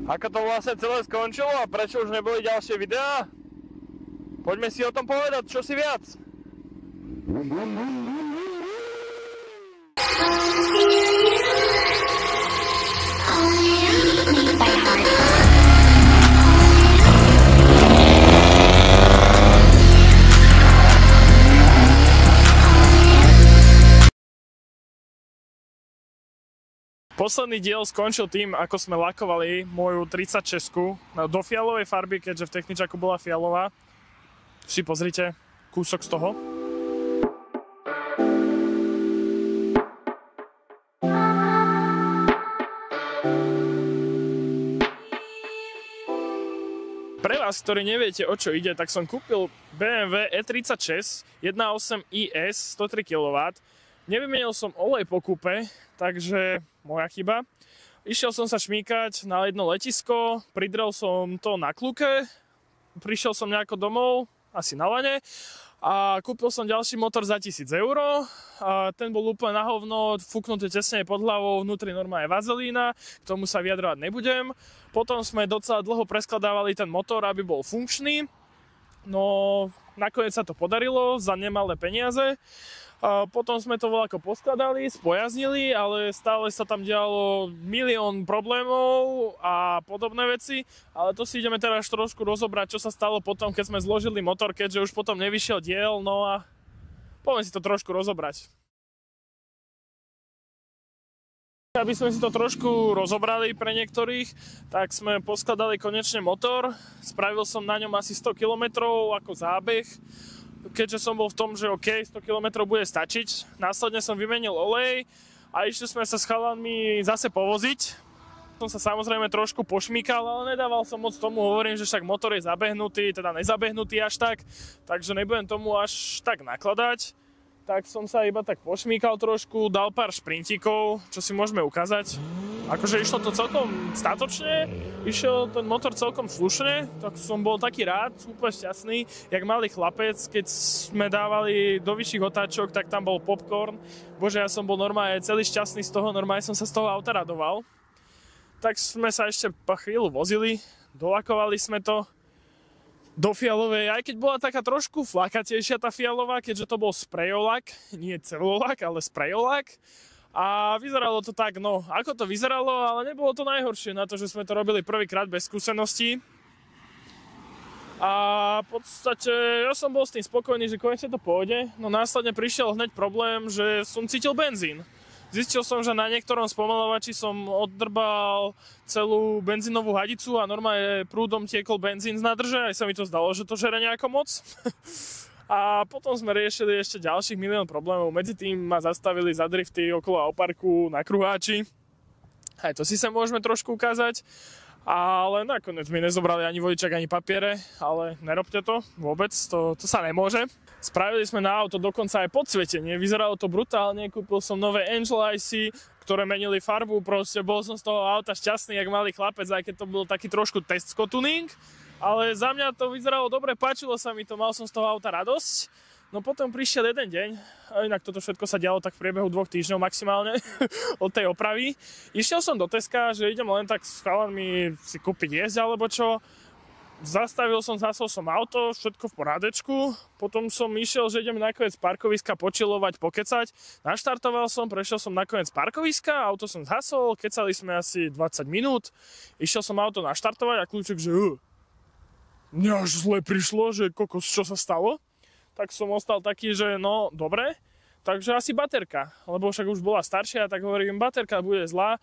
Ako to vlastne celé skončilo a prečo už neboli ďalšie videá? Poďme si o tom povedať, čo si viac. Posledný diel skončil tým, ako sme lakovali moju 36 do fialovej farby, keďže v techničaku bola fialová. Si pozrite kúsok z toho. Pre vás, ktorí neviete, o čo ide, tak som kúpil BMW E36 1.8 IS 103 kW. Nevymenil som olej po kúpe, takže moja chyba. Išiel som sa šmýkať na jedno letisko, pridrel som to na kľuke, prišiel som nejako domov, asi na lane, a kúpil som ďalší motor za 1000 €. A ten bol úplne na hovno, fúknuté tesne pod hlavou, vnútri normálne vazelína, k tomu sa vyjadrovať nebudem. Potom sme docela dlho preskladávali ten motor, aby bol funkčný. No, nakoniec sa to podarilo za nemalé peniaze. Potom sme to voľako poskladali, spojaznili, ale stále sa tam dialo milión problémov a podobné veci. Ale to si ideme teraz trošku rozobrať, čo sa stalo potom, keď sme zložili motor, keďže už potom nevyšiel diel, no a poďme si to trošku rozobrať. Aby sme si to trošku rozobrali pre niektorých, tak sme poskladali konečne motor. Spravil som na ňom asi 100 km ako zábeh, keďže som bol v tom, že OK, 100 km bude stačiť. Následne som vymenil olej a išli sme sa s chalanmi zase povoziť. Som sa samozrejme trošku pošmýkal, ale nedával som moc tomu, hovorím, že však motor je zabehnutý, teda nezabehnutý až tak, takže nebudem tomu až tak nakladať. Tak som sa iba tak pošmýkal trošku, dal pár šprintíkov, čo si môžeme ukázať. Akože išlo to celkom statočne, išiel ten motor celkom slušne, tak som bol taký rád, úplne šťastný, jak malý chlapec, keď sme dávali do vyšších otáčok, tak tam bol popcorn. Bože, ja som bol normálne celý šťastný z toho, normálne som sa z toho auta radoval. Tak sme sa ešte po chvíľu vozili, dolakovali sme to do fialovej, aj keď bola taká trošku flakatejšia tá fialová, keďže to bol sprejolak, nie celolak, ale sprejolak. A vyzeralo to tak, no, ako to vyzeralo, ale nebolo to najhoršie na to, že sme to robili prvýkrát bez skúseností. A v podstate ja som bol s tým spokojný, že konečne to pôjde, no následne prišiel hneď problém, že som cítil benzín. Zistil som, že na niektorom spomalovači som oddrbal celú benzínovú hadicu a normálne prúdom tiekol benzín z nádrže, aj sa mi to zdalo, že to žere nejako moc. A potom sme riešili ešte ďalších milión problémov. Medzi tým ma zastavili za drifty okolo Auparku na kruháči. Aj to si sa môžeme trošku ukázať. Ale nakoniec mi nezobrali ani vodičak, ani papiere, ale nerobte to vôbec, to sa nemôže. Spravili sme na auto dokonca aj podsvietenie, vyzeralo to brutálne, kúpil som nové Angel IC, ktoré menili farbu, proste bol som z toho auta šťastný, jak malý chlapec, aj keď to bol taký trošku testsko tuning, ale za mňa to vyzeralo dobre, páčilo sa mi to, mal som z toho auta radosť. No potom prišiel jeden deň, a inak toto všetko sa dialo tak v priebehu 2 týždňov maximálne od tej opravy. Išiel som do Teska, že idem len tak s chalanmi si kúpiť jesť alebo čo. Zastavil som, zasol som auto, všetko v porádečku. Potom som išiel, že idem nakoniec z parkoviska počilovať, pokecať. Naštartoval som, prešiel som nakoniec parkoviska, auto som zhasol, kecali sme asi 20 minút. Išiel som auto naštartovať a kľúček, že mne až zle prišlo, že kokos, čo sa stalo. Tak som ostal taký, že no, dobre, takže asi baterka, lebo však už bola staršia, tak hovorím, baterka bude zlá,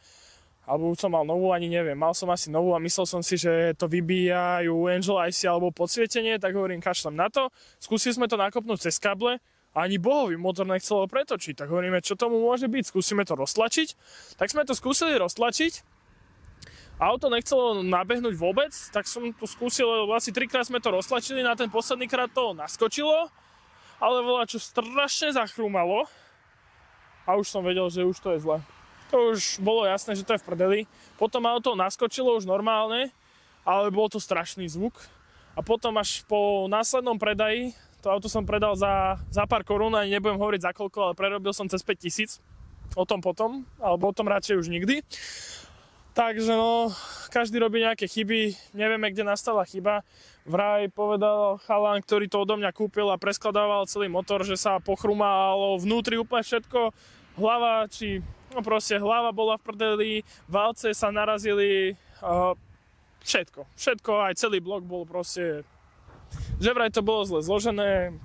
alebo už som mal novú, ani neviem, mal som asi novú a myslel som si, že to vybíjajú Angel IC alebo podsvietenie, tak hovorím, kašlem na to, skúsili sme to nakopnúť cez káble, a ani bohový motor nechcelo pretočiť, tak hovoríme, čo tomu môže byť, skúsime to roztlačiť, tak sme to skúsili roztlačiť, auto nechcelo nabehnúť vôbec, tak som to skúsil, asi 3-krát sme to roztlačili, na ten posledný krát to naskočilo, ale čo strašne zachrúmalo a už som vedel, že už to je zle. To už bolo jasné, že to je v prdeli. Potom auto naskočilo už normálne, ale bol to strašný zvuk. A potom až po následnom predaji, to auto som predal za pár korún, ani nebudem hovoriť za koľko, ale prerobil som cez 5000. o tom potom, alebo o tom radšej už nikdy. Takže no, každý robí nejaké chyby, nevieme, kde nastala chyba. Vraj povedal chalan, ktorý to odo mňa kúpil a preskladával celý motor, že sa pochrumalo vnútri úplne všetko. Hlava, hlava bola v prdeli, válce sa narazili, všetko, aj celý blok bol proste, že vraj to bolo zle zložené.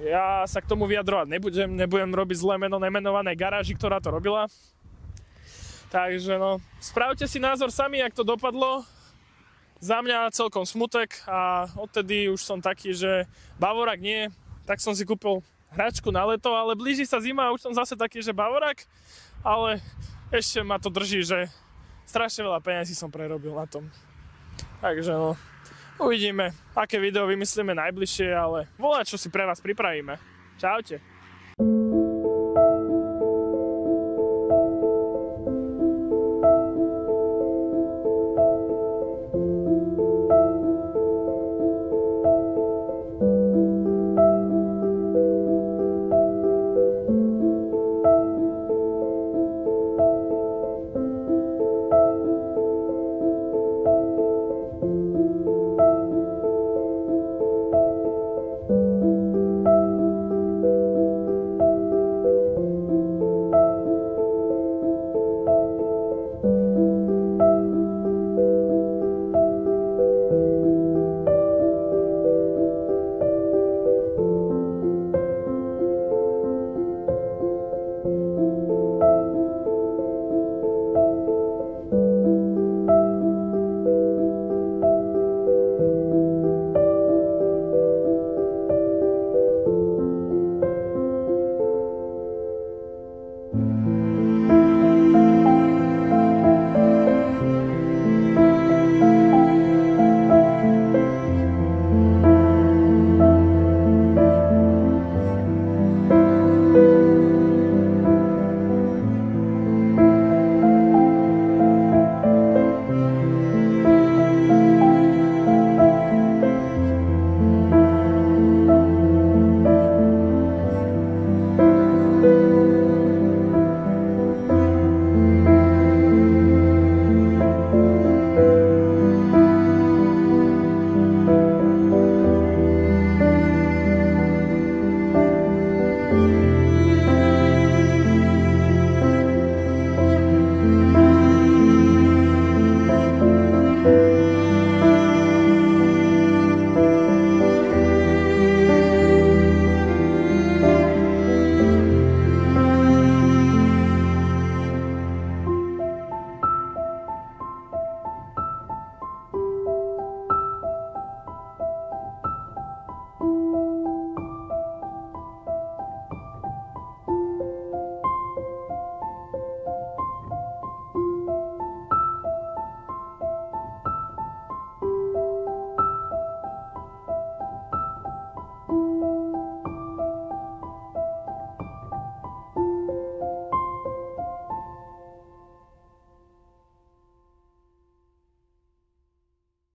Ja sa k tomu vyjadrovať nebudem robiť zlé meno nemenovanej garáži, ktorá to robila. Takže no, spravte si názor sami, jak to dopadlo. Za mňa celkom smutek a odtedy už som taký, že Bavorak nie, tak som si kúpil hračku na leto, ale blíži sa zima a už som zase taký, že Bavorak, ale ešte ma to drží, že strašne veľa peniazí som prerobil na tom. Takže no, uvidíme, aké video vymyslíme najbližšie, ale voľa, čo si pre vás pripravíme. Čaute.